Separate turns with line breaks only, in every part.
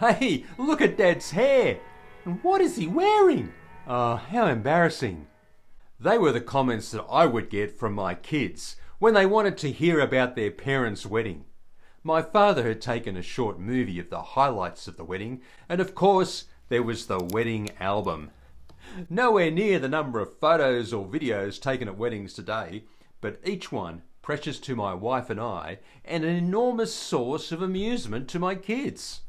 Hey, look at Dad's hair! And what is he wearing? Oh, how embarrassing. They were the comments that I would get from my kids when they wanted to hear about their parents' wedding. My father had taken a short movie of the highlights of the wedding, and of course there was the wedding album. Nowhere near the number of photos or videos taken at weddings today, but each one precious to my wife and I, and an enormous source of amusement to my kids.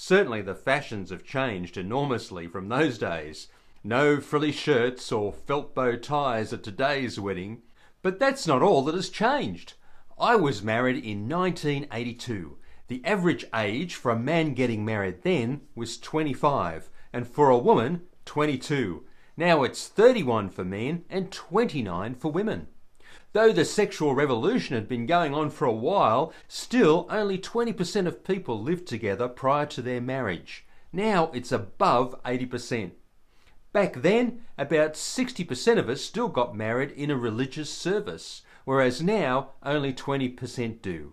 Certainly the fashions have changed enormously from those days. No frilly shirts or felt bow ties at today's wedding, but that's not all that has changed. I was married in 1982. The average age for a man getting married then was 25, and for a woman, 22. Now it's 31 for men and 29 for women. Though the sexual revolution had been going on for a while, still only 20% of people lived together prior to their marriage. Now it's above 80%. Back then, about 60% of us still got married in a religious service, whereas now only 20% do.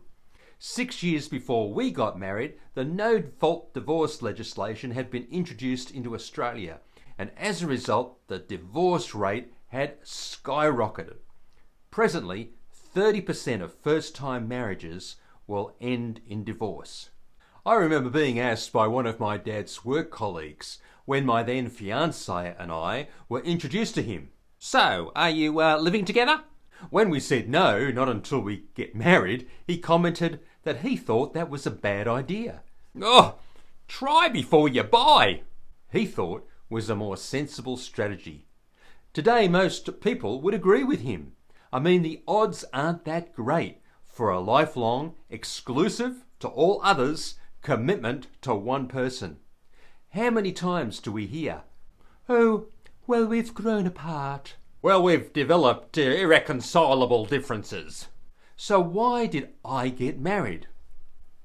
6 years before we got married, the no-fault divorce legislation had been introduced into Australia, and as a result, the divorce rate had skyrocketed. Presently, 30% of first-time marriages will end in divorce. I remember being asked by one of my dad's work colleagues when my then fiancée and I were introduced to him. "So, are you living together?" When we said no, not until we get married, he commented that he thought that was a bad idea. "Oh, try before you buy," he thought was a more sensible strategy. Today, most people would agree with him. I mean, the odds aren't that great for a lifelong, exclusive to all others, commitment to one person. How many times do we hear, "Oh, well, we've grown apart." "Well, we've developed irreconcilable differences." So why did I get married?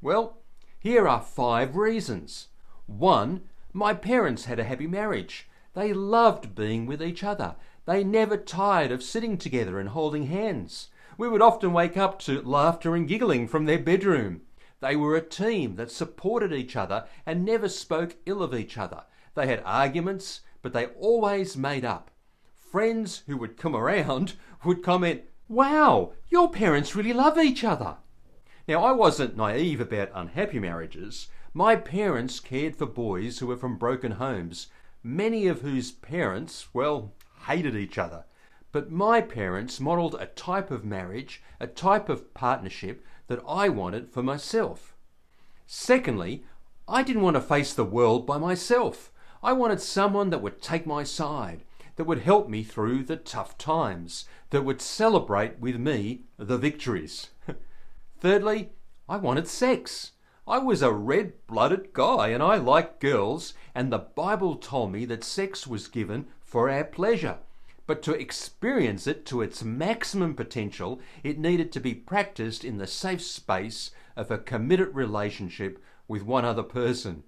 Well, here are 5 reasons. 1, my parents had a happy marriage. They loved being with each other. They never tired of sitting together and holding hands. We would often wake up to laughter and giggling from their bedroom. They were a team that supported each other and never spoke ill of each other. They had arguments, but they always made up. Friends who would come around would comment, "Wow, your parents really love each other." Now, I wasn't naive about unhappy marriages. My parents cared for boys who were from broken homes, many of whose parents, well, hated each other. But my parents modelled a type of marriage, a type of partnership that I wanted for myself. Secondly, I didn't want to face the world by myself. I wanted someone that would take my side, that would help me through the tough times, that would celebrate with me the victories. Thirdly, I wanted sex. I was a red-blooded guy and I liked girls, and the Bible told me that sex was given for our pleasure. But to experience it to its maximum potential, it needed to be practiced in the safe space of a committed relationship with one other person.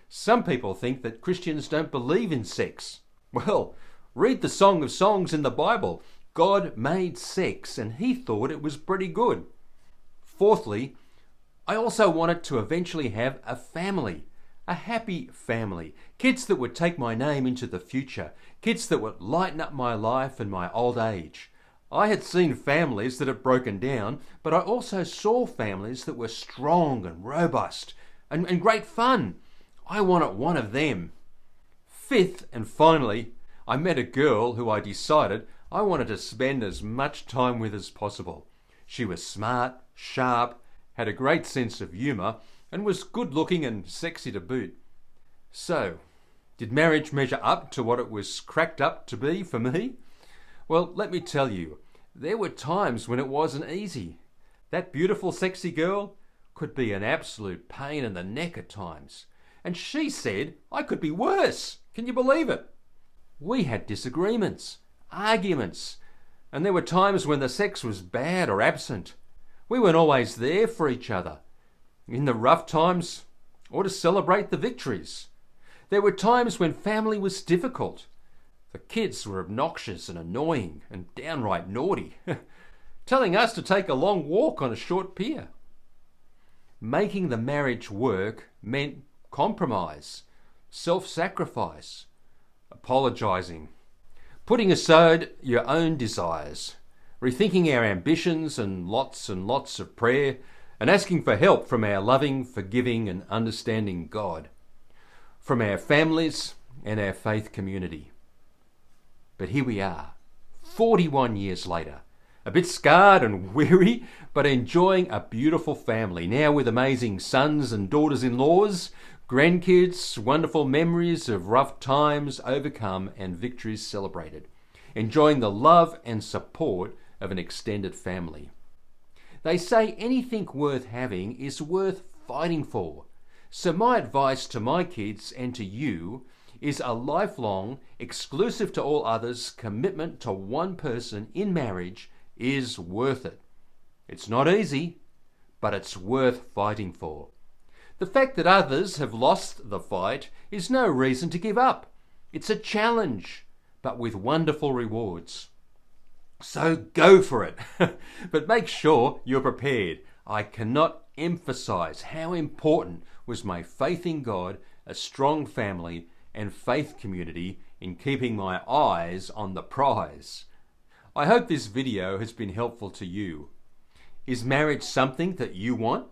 Some people think that Christians don't believe in sex. Well, read the Song of Songs in the Bible. God made sex and he thought it was pretty good. Fourthly, I also wanted to eventually have a family, a happy family, kids that would take my name into the future, kids that would lighten up my life and my old age. I had seen families that had broken down, but I also saw families that were strong and robust and great fun. I wanted one of them. Fifth and finally, I met a girl who I decided I wanted to spend as much time with as possible. She was smart, sharp, had a great sense of humour, and was good looking and sexy to boot. So, did marriage measure up to what it was cracked up to be for me? Well, let me tell you, there were times when it wasn't easy. That beautiful, sexy girl could be an absolute pain in the neck at times. And she said I could be worse. Can you believe it? We had disagreements, arguments, and there were times when the sex was bad or absent. We weren't always there for each other, in the rough times or to celebrate the victories. There were times when family was difficult. The kids were obnoxious and annoying and downright naughty, telling us to take a long walk on a short pier. Making the marriage work meant compromise, self-sacrifice, apologising, putting aside your own desires, rethinking our ambitions and lots of prayer, and asking for help from our loving, forgiving and understanding God, from our families and our faith community. But here we are, 41 years later, a bit scarred and weary, but enjoying a beautiful family, now with amazing sons and daughters-in-laws, grandkids, wonderful memories of rough times overcome and victories celebrated, enjoying the love and support of an extended family. They say anything worth having is worth fighting for. So my advice to my kids and to you is a lifelong, exclusive to all others, commitment to one person in marriage is worth it. It's not easy, but it's worth fighting for. The fact that others have lost the fight is no reason to give up. It's a challenge, but with wonderful rewards. So go for it, but make sure you're prepared. I cannot emphasize how important was my faith in God, a strong family, and faith community in keeping my eyes on the prize. I hope this video has been helpful to you. Is marriage something that you want?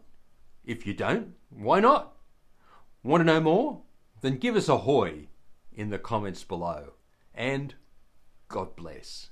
If you don't, why not? Want to know more? Then give us a hoy in the comments below. And God bless.